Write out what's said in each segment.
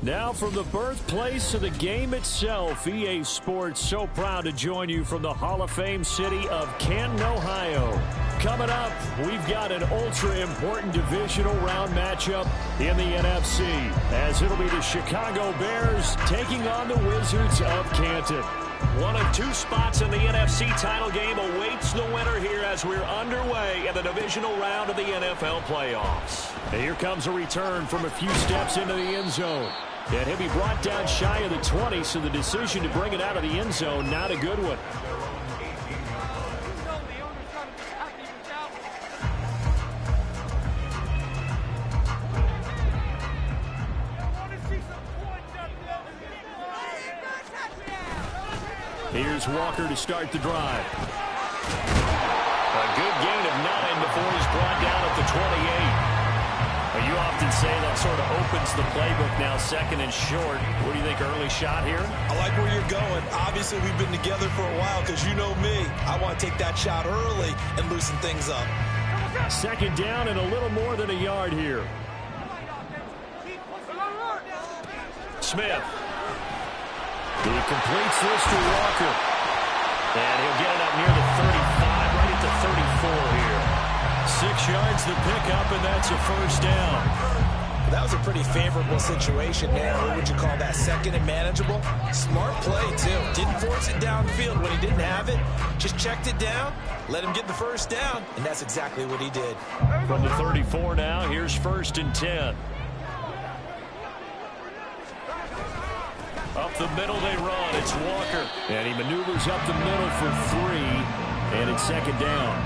Now from the birthplace of the game itself, EA Sports so proud to join you from the Hall of Fame city of Canton, Ohio. Coming up, we've got an ultra-important divisional round matchup in the NFC, as it'll be the Chicago Bears taking on the Wizards of Canton. One of two spots in the NFC title game awaits the winner here as we're underway in the divisional round of the NFL playoffs. And here comes a return from a few steps into the end zone. And he'll be brought down shy of the 20, so the decision to bring it out of the end zone, not a good one. Here's Walker to start the drive. A good gain of 9 before he's brought down at the 28. Well, you often say that sort of opens the playbook now, second and short. What do you think, early shot here? I like where you're going. Obviously, we've been together for a while because you know me. I want to take that shot early and loosen things up. Second down and a little more than a yard here. Smith. He completes this to Walker. And he'll get it up near the 35, right at the 34 here. 6 yards the pickup, and that's a first down. That was a pretty favorable situation there. What would you call that? Second and manageable? Smart play, too. Didn't force it downfield when he didn't have it. Just checked it down, let him get the first down, and that's exactly what he did. From the 34 now, here's 1st and 10. Up the middle they run. It's Walker. And he maneuvers up the middle for 3. And it's second down.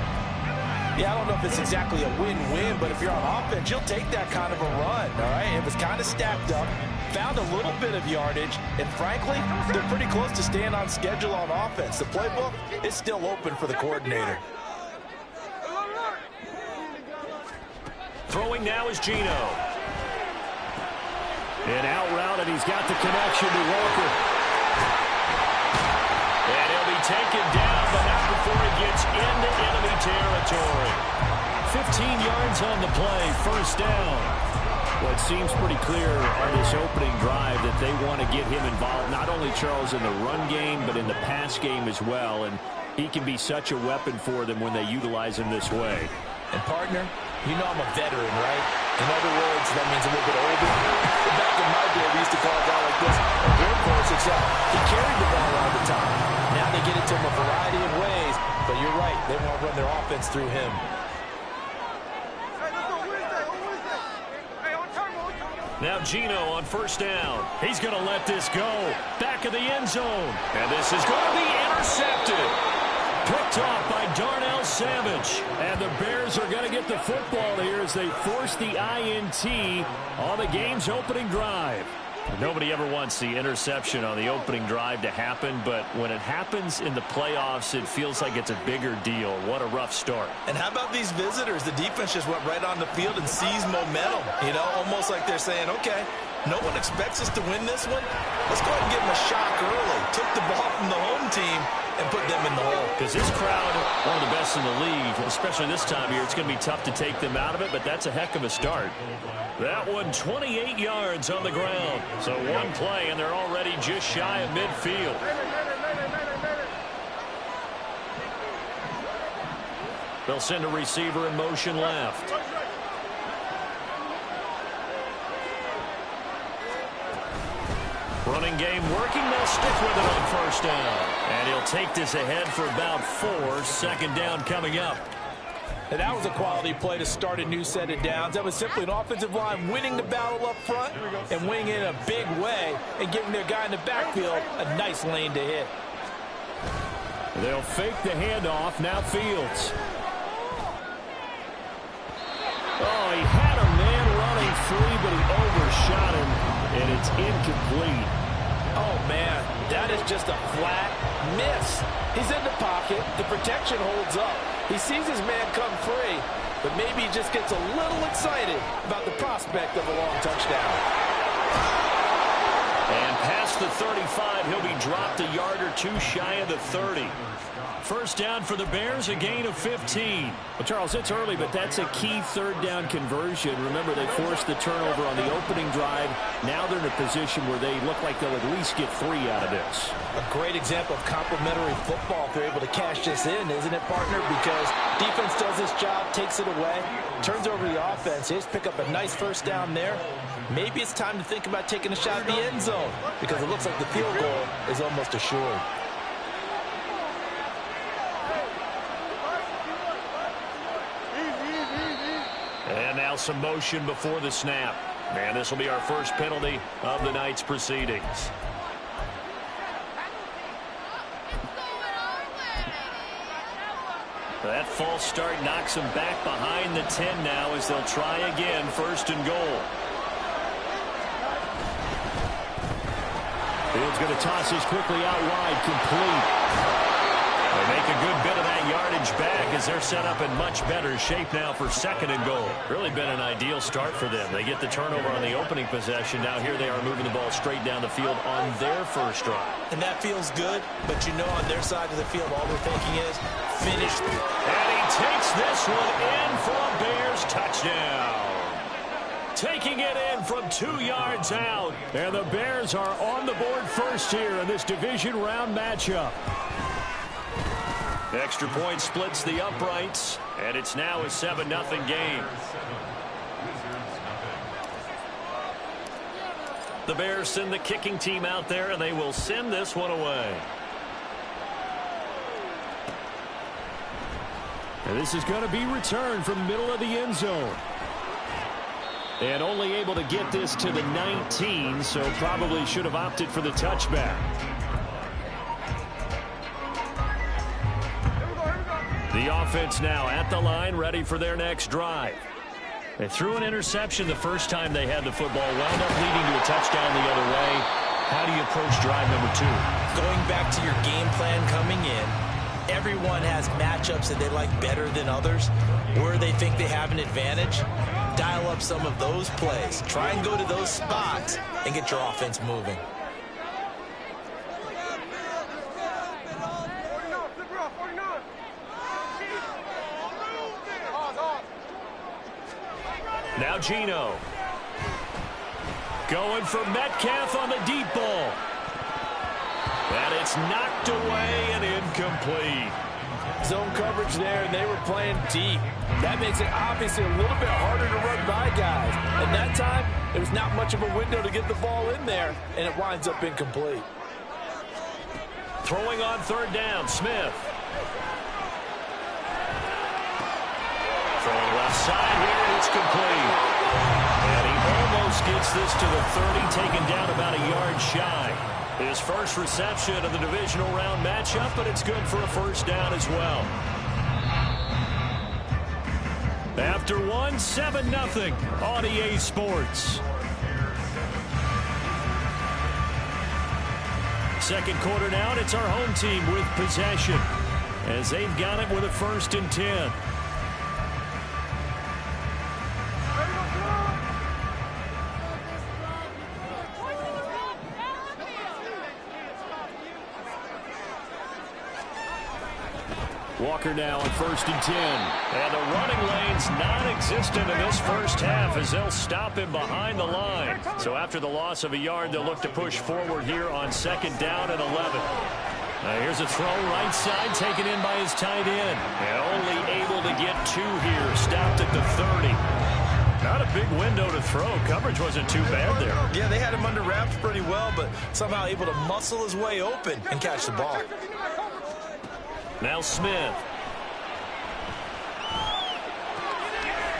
Yeah, I don't know if it's exactly a win-win, but if you're on offense, you'll take that kind of a run, all right? It was kind of stacked up, found a little bit of yardage, and frankly, they're pretty close to staying on schedule on offense. The playbook is still open for the coordinator. Throwing now is Geno. And out route, and he's got the connection to Walker. And he'll be taken down, but not before he gets into enemy territory. 15 yards on the play, first down. Well, it seems pretty clear on this opening drive that they want to get him involved, not only, Charles, in the run game, but in the pass game as well. And he can be such a weapon for them when they utilize him this way. And, partner, you know I'm a veteran, right? In other words, that means a little bit older. Back in my day, we used to call a guy like this a workhorse, except he carried the ball all the time. Now they get it to him a variety of ways, but you're right, they want to run their offense through him. Now Geno on first down. He's going to let this go. Back of the end zone. And this is going to be intercepted. Picked off by Darnell Savage. And the Bears are going to get the football here as they force the INT on the game's opening drive. Nobody ever wants the interception on the opening drive to happen, but when it happens in the playoffs, it feels like it's a bigger deal. What a rough start. And how about these visitors? The defense just went right on the field and seized momentum. You know, almost like they're saying, okay, no one expects us to win this one. Let's go ahead and give them a shock early. Took the ball from the home team and put them in the hole. Because this crowd, one of the best in the league, especially this time of year, it's going to be tough to take them out of it, but that's a heck of a start. That one, 28 yards on the ground. So one play, and they're already just shy of midfield. They'll send a receiver in motion left. Running game working. They'll stick with it on first down. And he'll take this ahead for about 4. Second down coming up. And that was a quality play to start a new set of downs. That was simply an offensive line winning the battle up front and winning it in a big way and giving their guy in the backfield a nice lane to hit. They'll fake the handoff. Now Fields. Oh, he had a man running free, but he overshot him, and it's incomplete. Oh, man, that is just a flat miss. He's in the pocket. The protection holds up. He sees his man come free, but maybe he just gets a little excited about the prospect of a long touchdown. And past the 35. He'll be dropped a yard or two shy of the 30. First down for the Bears, a gain of 15. Well, Charles, it's early, but that's a key third down conversion. Remember, they forced the turnover on the opening drive. Now they're in a position where they look like they'll at least get 3 out of this. A great example of complementary football if they're able to cash this in, isn't it, partner? Because defense does its job, takes it away, turns over the offense. They just pick up a nice first down there. Maybe it's time to think about taking a shot at the end zone because it looks like the field goal is almost assured. And now some motion before the snap. And this will be our first penalty of the night's proceedings. That false start knocks them back behind the 10 now as they'll try again, first and goal. Field's going to toss this quickly out wide, complete. They make a good bit of that yardage back as they're set up in much better shape now for second and goal. Really been an ideal start for them. They get the turnover on the opening possession. Now here they are moving the ball straight down the field on their first drive. And that feels good, but you know on their side of the field all they're thinking is finish. And he takes this one in for a Bears touchdown. Taking it in from 2 yards out. And the Bears are on the board first here in this division round matchup. Extra point splits the uprights, and it's now a 7-0 game. The Bears send the kicking team out there, and they will send this one away. And this is going to be returned from the middle of the end zone. And only able to get this to the 19, so probably should have opted for the touchback. The offense now at the line, ready for their next drive. They threw an interception the first time they had the football, wound up leading to a touchdown the other way. How do you approach drive number 2? Going back to your game plan coming in, everyone has matchups that they like better than others. Where they think they have an advantage, dial up some of those plays. Try and go to those spots and get your offense moving. Now Geno. Going for Metcalf on the deep ball. And it's knocked away and incomplete. Zone coverage there, and they were playing deep. That makes it obviously a little bit harder to run by guys. And that time, there was not much of a window to get the ball in there, and it winds up incomplete. Throwing on third down, Smith. Throwing left side here, it's complete. And he almost gets this to the 30, taken down about a yard shy. His first reception of the divisional round matchup, but it's good for a first down as well. After one, 7-0 on EA Sports. Second quarter now, and it's our home team with possession as they've got it with a 1st and 10. Walker now on 1st and 10. And the running lane's non-existent in this first half as they'll stop him behind the line. So after the loss of a yard, they'll look to push forward here on 2nd down and 11. Here's a throw right side taken in by his tight end. And only able to get 2 here. Stopped at the 30. Not a big window to throw. Coverage wasn't too bad there. Yeah, they had him under wraps pretty well, but somehow able to muscle his way open and catch the ball. Now Smith.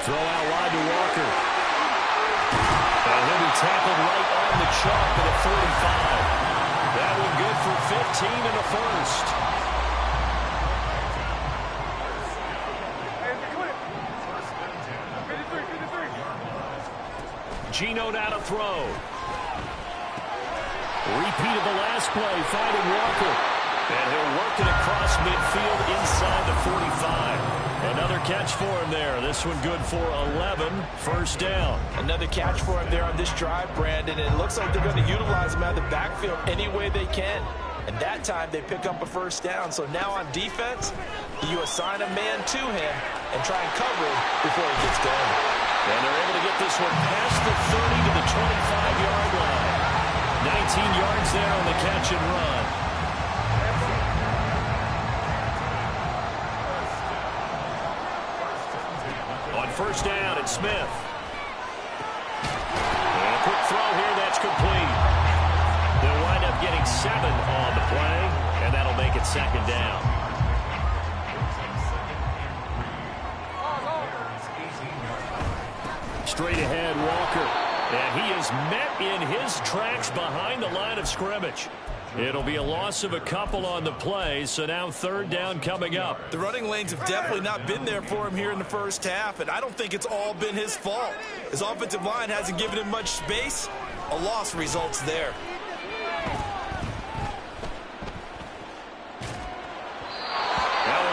Throw out wide to Walker. And he'll be tackled right on the chalk at the 45. That one good for 15 and a first. Geno now to throw. Repeat of the last play, finding Walker. And he'll work it across midfield inside the 45. Another catch for him there. This one good for 11. First down. Another catch for him there on this drive, Brandon. And it looks like they're going to utilize him out of the backfield any way they can. And that time they pick up a first down. So now on defense, you assign a man to him and try and cover him before he gets going. And they're able to get this one past the 30 to the 25-yard line. 19 yards there on the catch and run. On first down, it's Smith. And a quick throw here, that's complete. They'll wind up getting 7 on the play, and that'll make it second down. Straight ahead, Walker. And he is met in his tracks behind the line of scrimmage. It'll be a loss of a couple on the play, so now third down coming up. The running lanes have definitely not been there for him here in the first half, and I don't think it's all been his fault. His offensive line hasn't given him much space. A loss results there.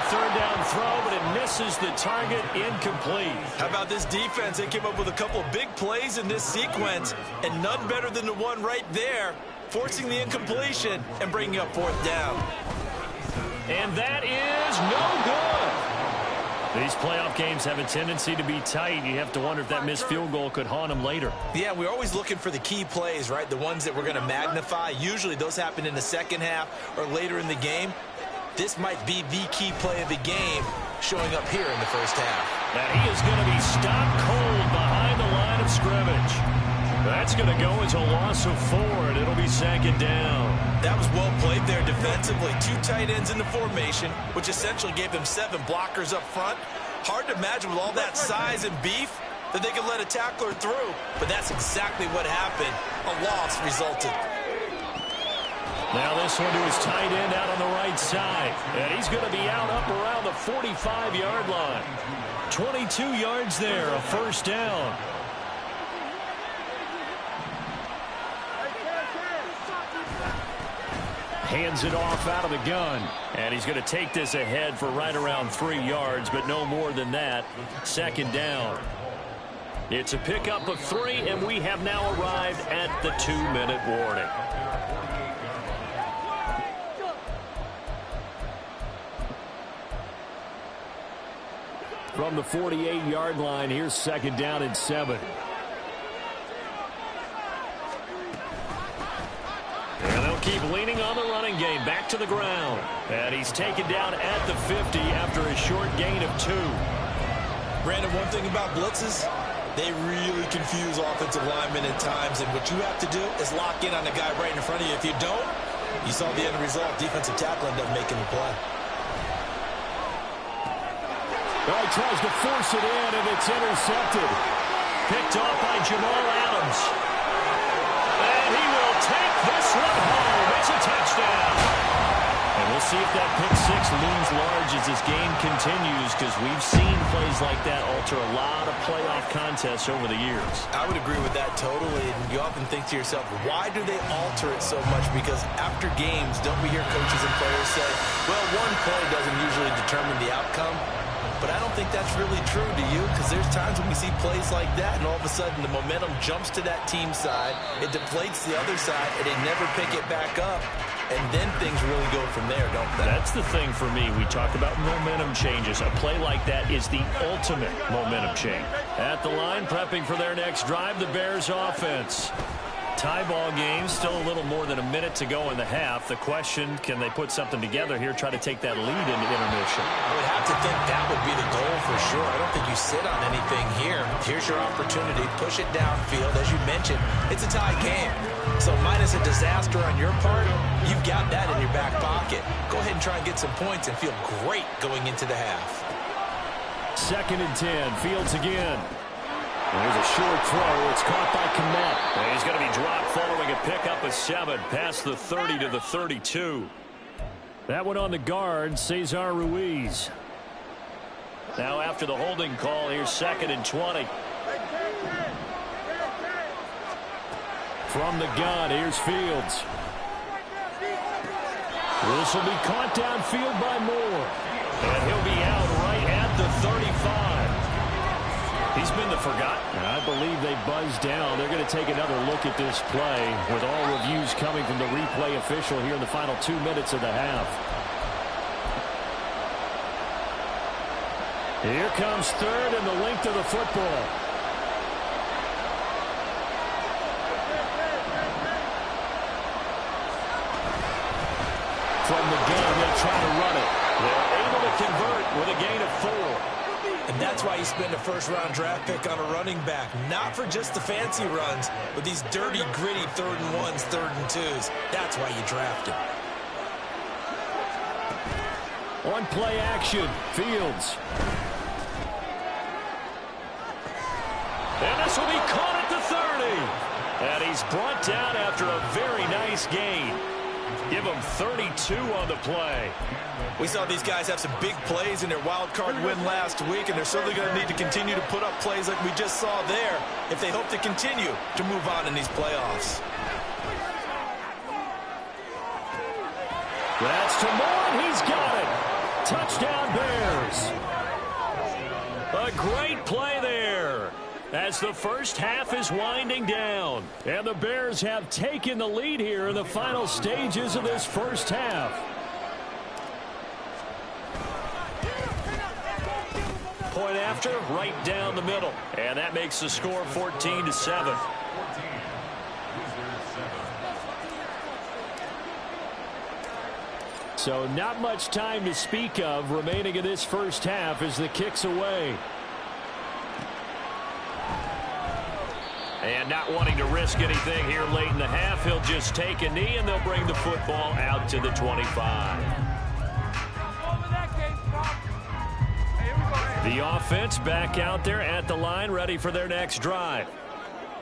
Third down throw, but it misses the target, incomplete. How about this defense? They came up with a couple big plays in this sequence, and none better than the one right there, forcing the incompletion and bringing up fourth down. And that is no good. These playoff games have a tendency to be tight. You have to wonder if that missed field goal could haunt them later. Yeah, we're always looking for the key plays, right? The ones that we're going to magnify. Usually those happen in the second half or later in the game. This might be the key play of the game showing up here in the first half. And he is going to be stopped cold behind the line of scrimmage. That's going to go as a loss of 4, and it'll be second down. That was well played there defensively. 2 tight ends in the formation, which essentially gave them 7 blockers up front. Hard to imagine with all that size and beef that they could let a tackler through, but that's exactly what happened. A loss resulted. Now this one to his tight end out on the right side. And he's going to be out up around the 45-yard line. 22 yards there, a first down. Hands it off out of the gun. And he's going to take this ahead for right around 3 yards, but no more than that. Second down. It's a pickup of 3, and we have now arrived at the 2-minute warning. From the 48-yard line, here's second down and 7. And they'll keep leaning on the running game. Back to the ground. And he's taken down at the 50 after a short gain of 2. Brandon, one thing about blitzes, they really confuse offensive linemen at times. And what you have to do is lock in on the guy right in front of you. If you don't, you saw the end result. Defensive tackle ended up making the play. Well, he tries to force it in, and it's intercepted. Picked off by Jamal Adams. And he will take this one home. It's a touchdown. And we'll see if that pick 6 looms large as this game continues, because we've seen plays like that alter a lot of playoff contests over the years. I would agree with that totally. And you often think to yourself, why do they alter it so much? Because after games, don't we hear coaches and players say, well, one play doesn't usually determine the outcome? But I don't think that's really true, do you? Because there's times when we see plays like that, and all of a sudden the momentum jumps to that team side, it deflates the other side, and they never pick it back up. And then things really go from there, don't they? That's the thing for me. We talk about momentum changes. A play like that is the ultimate momentum change. At the line, prepping for their next drive, the Bears offense. Tie ball game, still a little more than a minute to go in the half. The question, can they put something together here, try to take that lead into intermission? I would have to think that would be the goal for sure. I don't think you sit on anything here. Here's your opportunity. Push it downfield. As you mentioned, it's a tie game. So minus a disaster on your part, you've got that in your back pocket. Go ahead and try and get some points and feel great going into the half. 2nd and 10. Fields again. There's a short throw. It's caught by Kmet. And he's going to be dropped following a pickup of 7 past the 30 to the 32. That one on the guard, Cesar Ruiz. Now after the holding call, here's 2nd and 20. From the gun, here's Fields. This will be caught downfield by Moore. And he'll be out right at the 35. He's been the forgotten. And I believe they buzzed down. They're going to take another look at this play with all reviews coming from the replay official here in the final 2 minutes of the half. Here comes third and the length of the football. From the gun, they try to run it. They're able to convert with a gain of 4. And that's why you spend a first-round draft pick on a running back. Not for just the fancy runs, but these dirty, gritty 3rd and 1s, 3rd and 2s. That's why you draft him. On play action, Fields. And this will be caught at the 30. And he's brought down after a very nice gain. Give him 32 on the play. We saw these guys have some big plays in their wild card win last week, and they're certainly going to need to continue to put up plays like we just saw there if they hope to continue to move on in these playoffs. That's to Moore, and he's got it. Touchdown Bears. A great play there as the first half is winding down. And the Bears have taken the lead here in the final stages of this first half. Point after, right down the middle. And that makes the score 14-7. So not much time to speak of remaining in this first half as the kick's away. And not wanting to risk anything here late in the half, he'll just take a knee and they'll bring the football out to the 25. The offense back out there at the line, ready for their next drive.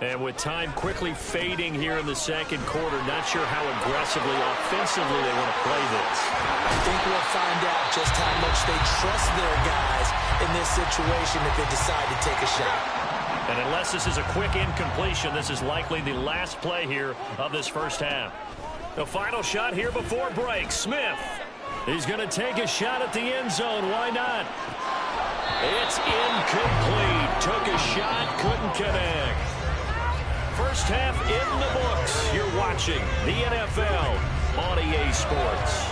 And with time quickly fading here in the second quarter, not sure how aggressively, offensively they want to play this. I think we'll find out just how much they trust their guys in this situation if they decide to take a shot. And unless this is a quick incompletion, this is likely the last play here of this first half. The final shot here before break. Smith. He's going to take a shot at the end zone. Why not? It's incomplete. Took a shot, couldn't connect. First half in the books. You're watching the NFL on EA Sports.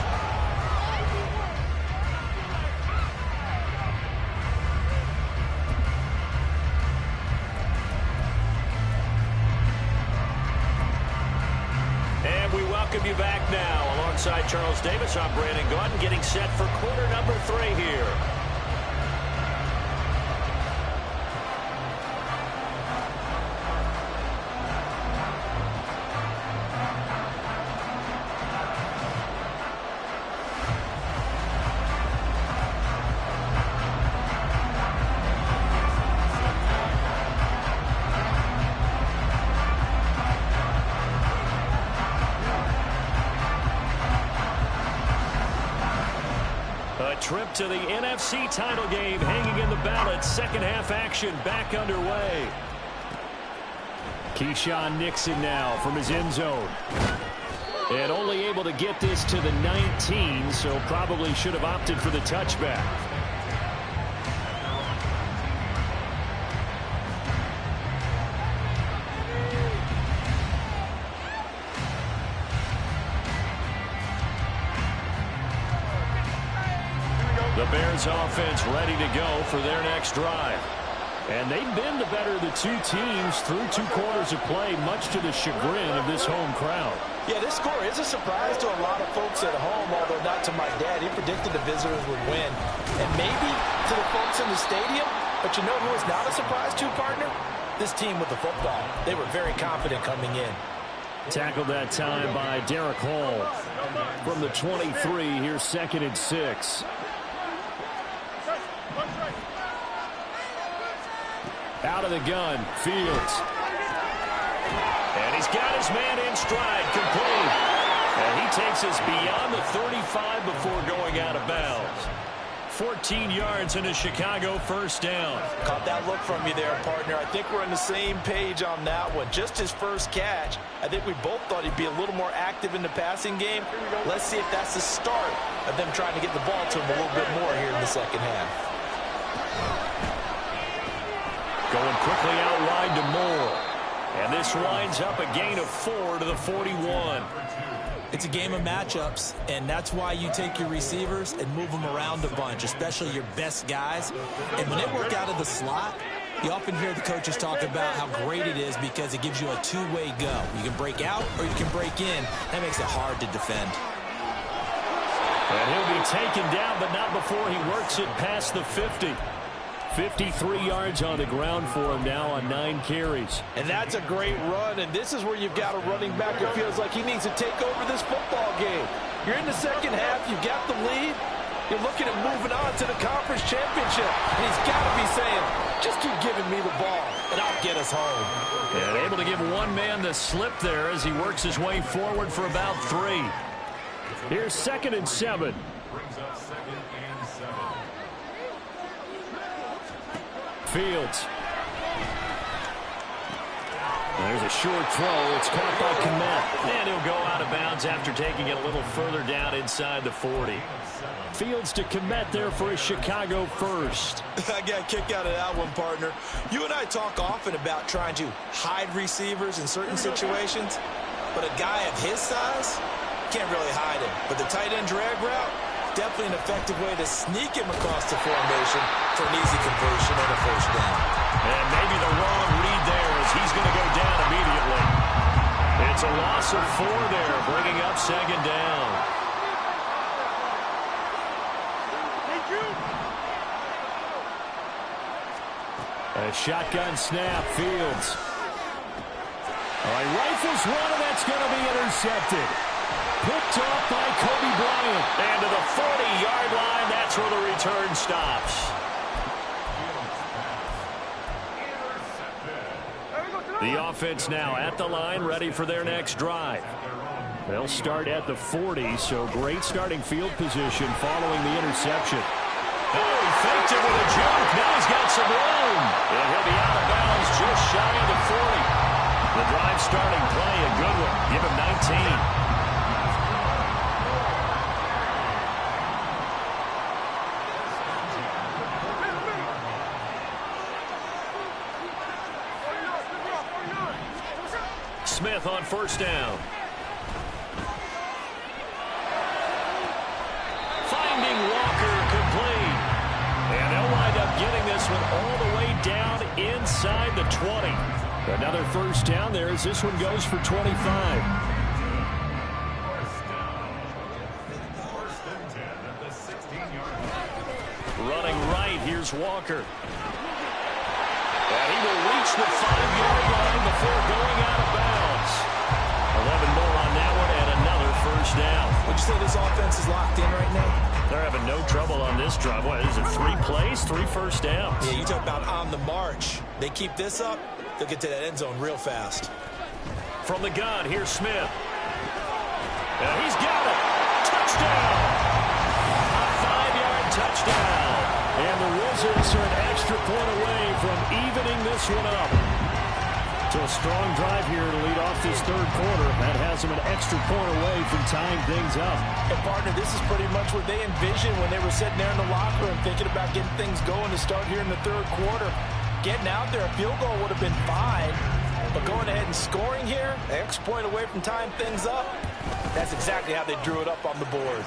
And we welcome you back now. Alongside Charles Davis, I'm Brandon Gaudin, getting set for quarter number 3 here. Trip to the NFC title game hanging in the balance. Second half action back underway. Keyshawn Nixon now from his end zone. And only able to get this to the 19, so probably should have opted for the touchback. The Bears offense ready to go for their next drive. And they've been the better of the two teams through 2 quarters of play, much to the chagrin of this home crowd. Yeah, this score is a surprise to a lot of folks at home, although not to my dad. He predicted the visitors would win. And maybe to the folks in the stadium, but you know who is not a surprise to, partner? This team with the football. They were very confident coming in. Tackled that time by Derek Hall. From the 23, here's 2nd and 6. Out of the gun, Fields. And he's got his man in stride, complete. And he takes us beyond the 35 before going out of bounds. 14 yards and a Chicago first down. Caught that look from you there, partner. I think we're on the same page on that one. Just his first catch. I think we both thought he'd be a little more active in the passing game. Let's see if that's the start of them trying to get the ball to him a little bit more here in the second half. Going Quickly out wide to Moore. And this winds up a gain of 4 to the 41. It's a game of matchups, and that's why you take your receivers and move them around a bunch, especially your best guys. And when they work out of the slot, you often hear the coaches talk about how great it is because it gives you a two-way go. You can break out or you can break in. That makes it hard to defend. And he'll be taken down, but not before he works it past the 50. 53 yards on the ground for him now on 9 carries. And that's a great run, and this is where you've got a running back who feels like he needs to take over this football game. You're in the second half, you've got the lead, you're looking at moving on to the conference championship, and he's got to be saying, just keep giving me the ball, and I'll get us home. And able to give one man the slip there as he works his way forward for about 3. Here's 2nd and 7. Fields. There's a short throw. It's caught by Kmet. And he'll go out of bounds after taking it a little further down inside the 40. Fields to Kmet there for a Chicago first. I got a kick out of that one, partner. You and I talk often about trying to hide receivers in certain situations, but a guy of his size can't really hide him. But the tight end drag route, definitely an effective way to sneak him across the formation for an easy completion and a first down. And maybe the wrong read there as he's going to go down immediately. It's a loss of 4 there, bringing up 2nd down. A shotgun snap, Fields. All right, rifles one, and that's going to be intercepted. Picked off by Kobe Bryant. And to the 40-yard line, that's where the return stops. The offense now at the line, ready for their next drive. They'll start at the 40, so great starting field position following the interception. Oh, he faked it with a jump. Now he's got some room. And he'll be out of bounds just shy of the 40. The drive starting play, a good one. Give him 19. Smith on first down. Finding Walker complete. And they'll wind up getting this one all the way down inside the 20. Another first down there as this one goes for 25. Running right, here's Walker. And he will reach the 5-yard line before going out of bounds. 11 more on that one and another first down. Would you say this offense is locked in right now? They're having no trouble on this drive. What is it, 3 plays, 3 first downs? Yeah, you talk about on the march. They keep this up, they'll get to that end zone real fast. From the gun, here's Smith. And he's got it. Touchdown. A 5-yard touchdown. And the Wizards are an extra point away from evening this one up. So a strong drive here to lead off this third quarter. That has them an extra point away from tying things up. And, partner, this is pretty much what they envisioned when they were sitting there in the locker room thinking about getting things going to start here in the third quarter. Getting out there, a field goal would have been fine. But going ahead and scoring here, an extra point away from tying things up, that's exactly how they drew it up on the board.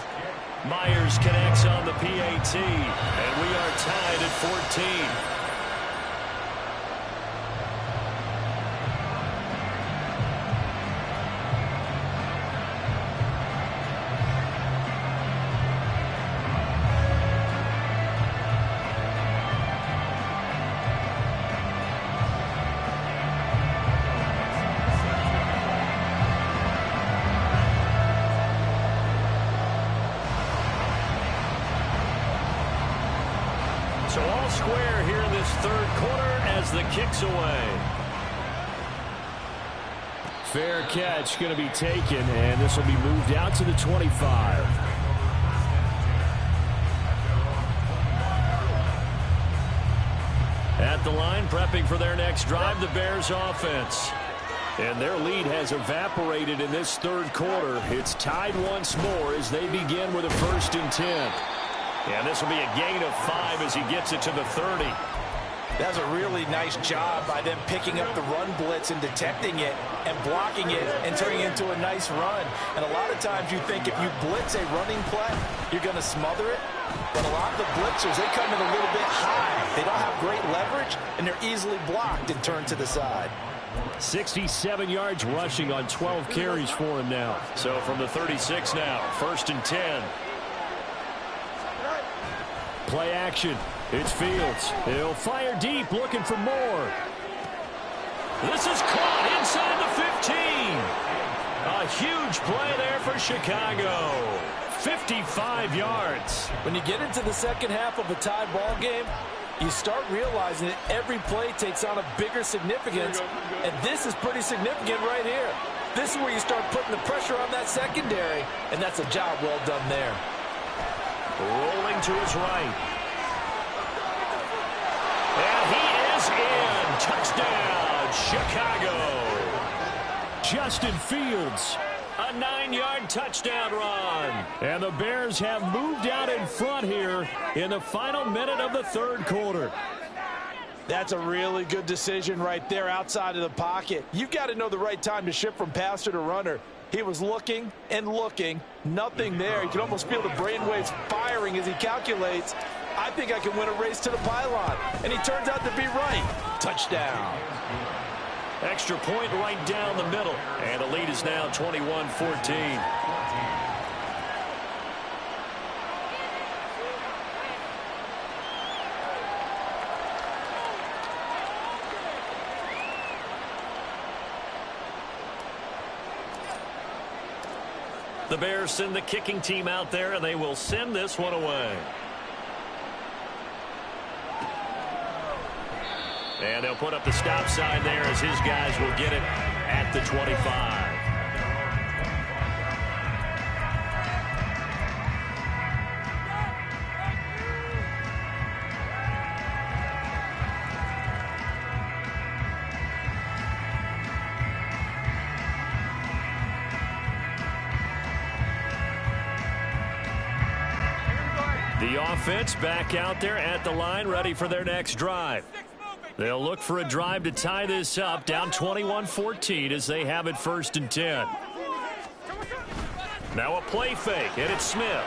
Myers connects on the PAT, and we are tied at 14. So all square here in this third quarter as the kick's away. Fair catch going to be taken, and this will be moved out to the 25. At the line, prepping for their next drive, the Bears offense. And their lead has evaporated in this third quarter. It's tied once more as they begin with a 1st and 10. And this will be a gain of 5 as he gets it to the 30. That's a really nice job by them picking up the run blitz and detecting it and blocking it and turning it into a nice run. And a lot of times you think if you blitz a running play, you're going to smother it. But a lot of the blitzers, they come in a little bit high. They don't have great leverage, and they're easily blocked and turned to the side. 67 yards rushing on 12 carries for him now. So from the 36 now, 1st and 10. Play action. It's Fields. He'll fire deep, looking for more. This is caught inside the 15. A huge play there for Chicago. 55 yards. When you get into the second half of a tied ball game, you start realizing that every play takes on a bigger significance, and this is pretty significant right here. This is where you start putting the pressure on that secondary, and that's a job well done there. Rolling to his right. And he is in. Touchdown, Chicago. Justin Fields. A 9-yard touchdown run. And the Bears have moved out in front here in the final minute of the third quarter. That's a really good decision right there outside of the pocket. You've got to know the right time to shift from passer to runner. He was looking and looking. Nothing there. You can almost feel the brainwaves firing as he calculates. I think I can win a race to the pylon. And he turns out to be right. Touchdown. Extra point right down the middle. And the lead is now 21-14. The Bears send the kicking team out there, and they will send this one away. And they'll put up the stop sign there as his guys will get it at the 25. The offense back out there at the line, ready for their next drive. They'll look for a drive to tie this up, down 21-14 as they have it 1st and 10. Now a play fake, and it's Smith.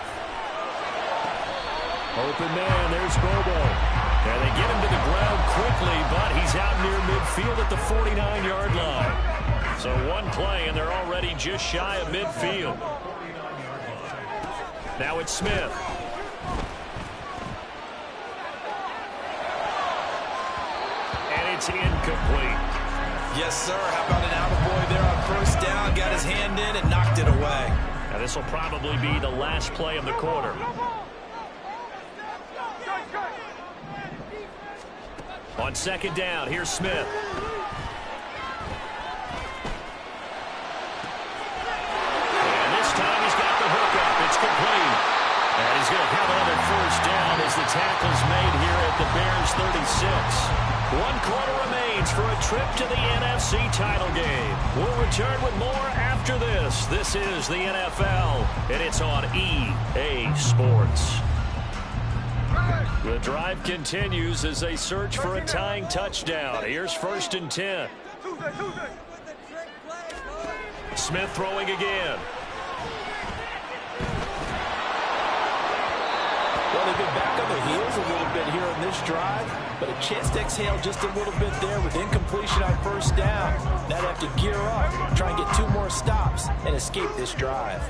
Open man, there's Bobo. And they get him to the ground quickly, but he's out near midfield at the 49-yard line. So one play, and they're already just shy of midfield. Now it's Smith. It's incomplete. Yes, sir. How about an attaboy there on 1st down? Got his hand in and knocked it away. Now this will probably be the last play of the quarter. On 2nd down, here's Smith. And this time he's got the hookup. It's complete. And he's going to have another 1st down as the tackle's made here at the Bears 36. 1 quarter remains for a trip to the NFC title game. We'll return with more after this. This is the NFL, and it's on EA Sports. The drive continues as they search for a tying touchdown. Here's 1st and 10. Smith throwing again. Well, they've been back on their heels a little bit here on this drive, but a chance to exhale just a little bit there with incompletion on 1st down. Now they have to gear up, try and get 2 more stops, and escape this drive.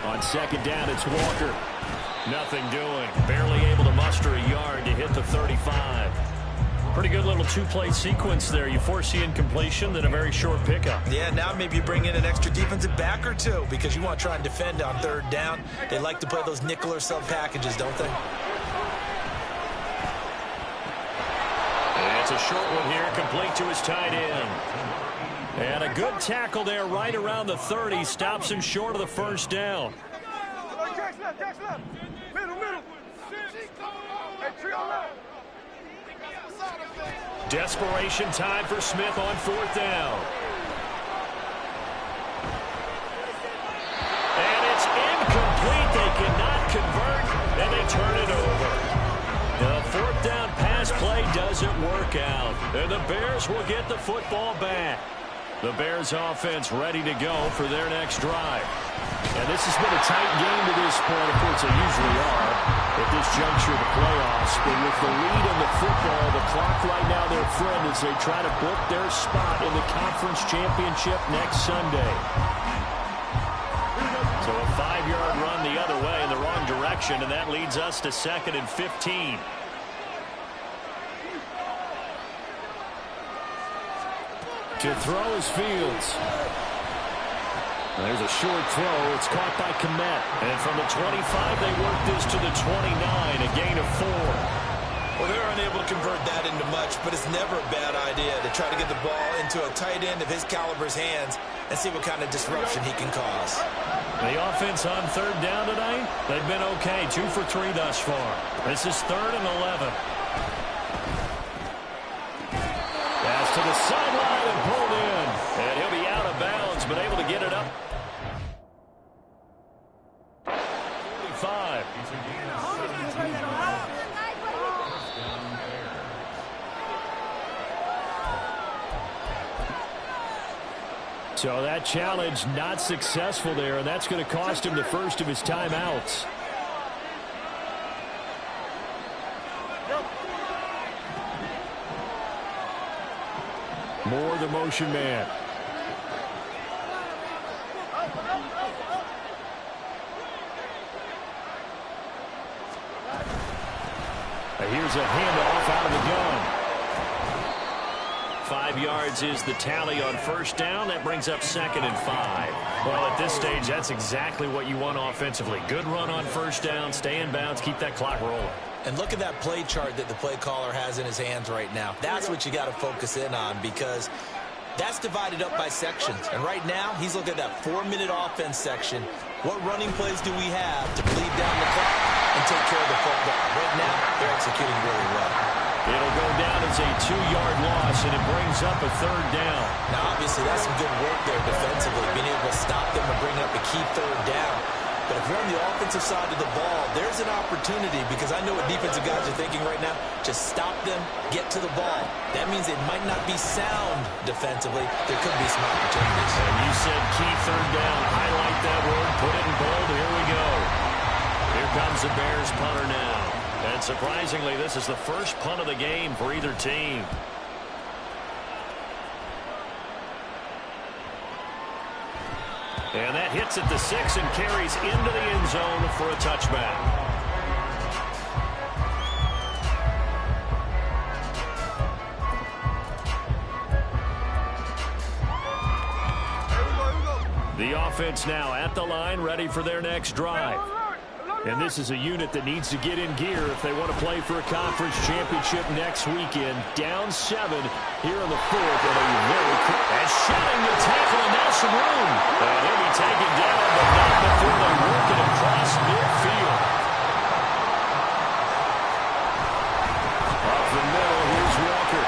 On 2nd down, it's Walker. Nothing doing. Barely able to muster a yard to hit the 35. Pretty good little 2-play sequence there. You force the incompletion, then a very short pickup. Yeah, now maybe you bring in an extra defensive back or 2 because you want to try and defend on 3rd down. They like to play those nickel or sub packages, don't they? And it's a short one here, complete to his tight end. And a good tackle there right around the 30. Stops him short of the 1st down. Desperation time for Smith on 4th down. Bears will get the football back. The Bears offense ready to go for their next drive. And this has been a tight game to this point. Of course, they usually are at this juncture of the playoffs. But with the lead in the football, the clock right now their friend as they try to book their spot in the conference championship next Sunday. So a 5-yard run the other way in the wrong direction, and that leads us to 2nd and 15. To throw is Fields. There's a short throw. It's caught by Kmet. And from the 25, they work this to the 29, a gain of 4. Well, they're unable to convert that into much, but it's never a bad idea to try to get the ball into a tight end of his caliber's hands and see what kind of disruption he can cause. The offense on 3rd down tonight, they've been okay. 2 for 3 thus far. This is 3rd and 11. Pass to the sideline and pulled in. And he'll be out of bounds, but able to get it up. 45. So that challenge not successful there, and that's going to cost him the first of his timeouts. Moore, the motion man. Here's a handoff out of the gun. 5 yards is the tally on 1st down. That brings up 2nd and 5. Well, at this stage, that's exactly what you want offensively. Good run on 1st down, stay in bounds, keep that clock rolling. And look at that play chart that the play caller has in his hands right now. That's what you got to focus in on, because that's divided up by sections. And right now, he's looking at that 4-minute offense section. What running plays do we have to bleed down the clock and take care of the football? Right now, they're executing really well. It'll go down as a 2-yard loss, and it brings up a 3rd down. Now, obviously, that's some good work there defensively, being able to stop them and bring up a key 3rd down. But if you're on the offensive side of the ball, there's an opportunity, because I know what defensive guys are thinking right now. Just stop them, get to the ball. That means it might not be sound defensively. There could be some opportunities. And you said key 3rd down. Highlight that word, put it in bold. Here we go. Here comes the Bears punter now. And surprisingly, this is the first punt of the game for either team. And that hits at the 6 and carries into the end zone for a touchback. The offense now at the line, ready for their next drive. And this is a unit that needs to get in gear if they want to play for a conference championship next weekend. Down 7 here in the 4th. And shutting the tackle, and now some room. And he'll be taken down, but not before they work it across midfield. Off the middle, here's Walker.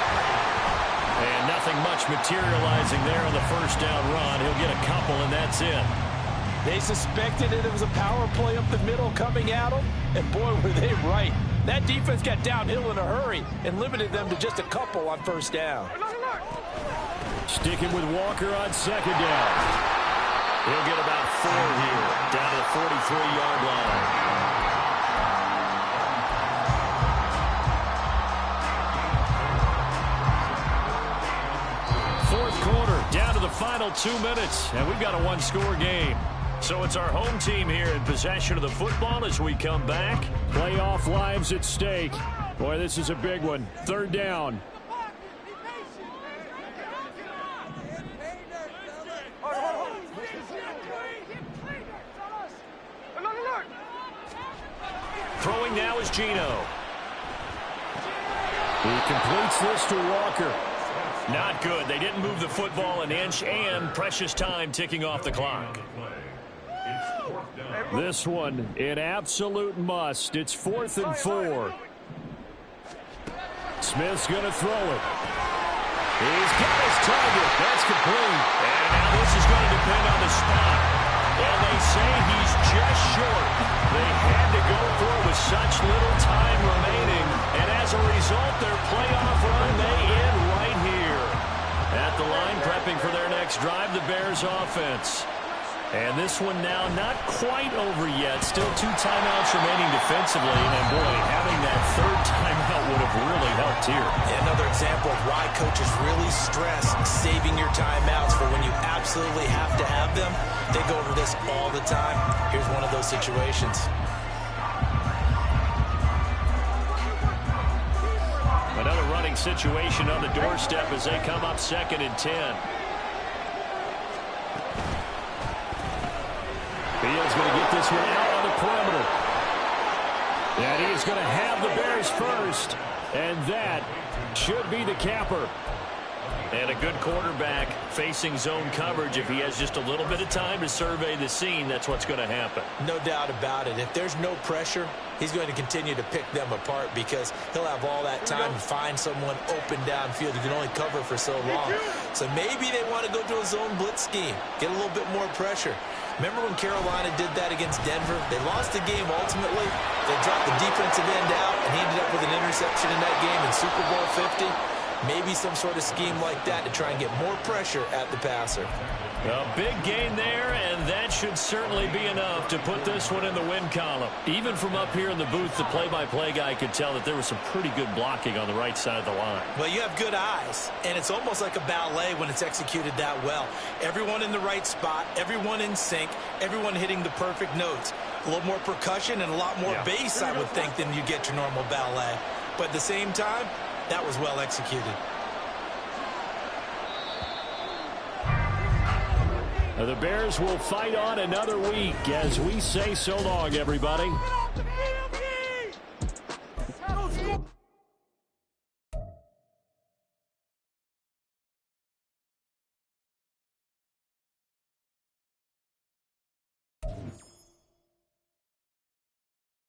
And nothing much materializing there on the 1st down run. He'll get a couple, and that's it. They suspected it was a power play up the middle coming at them, and boy, were they right. That defense got downhill in a hurry and limited them to just a couple on 1st down. Sticking with Walker on 2nd down. He'll get about 4 here, down to the 43-yard line. Fourth quarter, down to the final 2 minutes, and we've got a 1-score game. So it's our home team here in possession of the football as we come back. Playoff lives at stake. Boy, this is a big one. 3rd down. Throwing now is Geno. He completes this to Walker. Not good. They didn't move the football an inch, and precious time ticking off the clock. This one, an absolute must. It's 4th and 4. Smith's going to throw it. He's got his target. That's complete. And now this is going to depend on the spot. And they say he's just short. They had to go for it with such little time remaining. And as a result, their playoff run may end right here. At the line, prepping for their next drive, the Bears offense. And this one now not quite over yet. Still 2 timeouts remaining defensively. And, boy, having that third timeout would have really helped here. Another example of why coaches really stress saving your timeouts for when you absolutely have to have them. They go over this all the time. Here's one of those situations. Another running situation on the doorstep as they come up 2nd and 10. Fields going to get this one out on the perimeter. And he's going to have the Bears first. And that should be the capper. And a good quarterback facing zone coverage. If he has just a little bit of time to survey the scene, that's what's going to happen. No doubt about it. If there's no pressure, he's going to continue to pick them apart because he'll have all that time to find someone open downfield. You can only cover for so long. So maybe they want to go to a zone blitz scheme, get a little bit more pressure. Remember when Carolina did that against Denver? They lost the game ultimately. They dropped the defensive end out, and he ended up with an interception in that game in Super Bowl 50. Maybe some sort of scheme like that to try and get more pressure at the passer. A big gain there, and that should certainly be enough to put this one in the win column. Even from up here in the booth, the play-by-play guy could tell that there was some pretty good blocking on the right side of the line. Well, you have good eyes, and it's almost like a ballet when it's executed that well. Everyone in the right spot, everyone in sync, everyone hitting the perfect notes. A little more percussion and a lot more bass, I would think, than you get your normal ballet. But at the same time, that was well executed. The Bears will fight on another week as we say so long, everybody.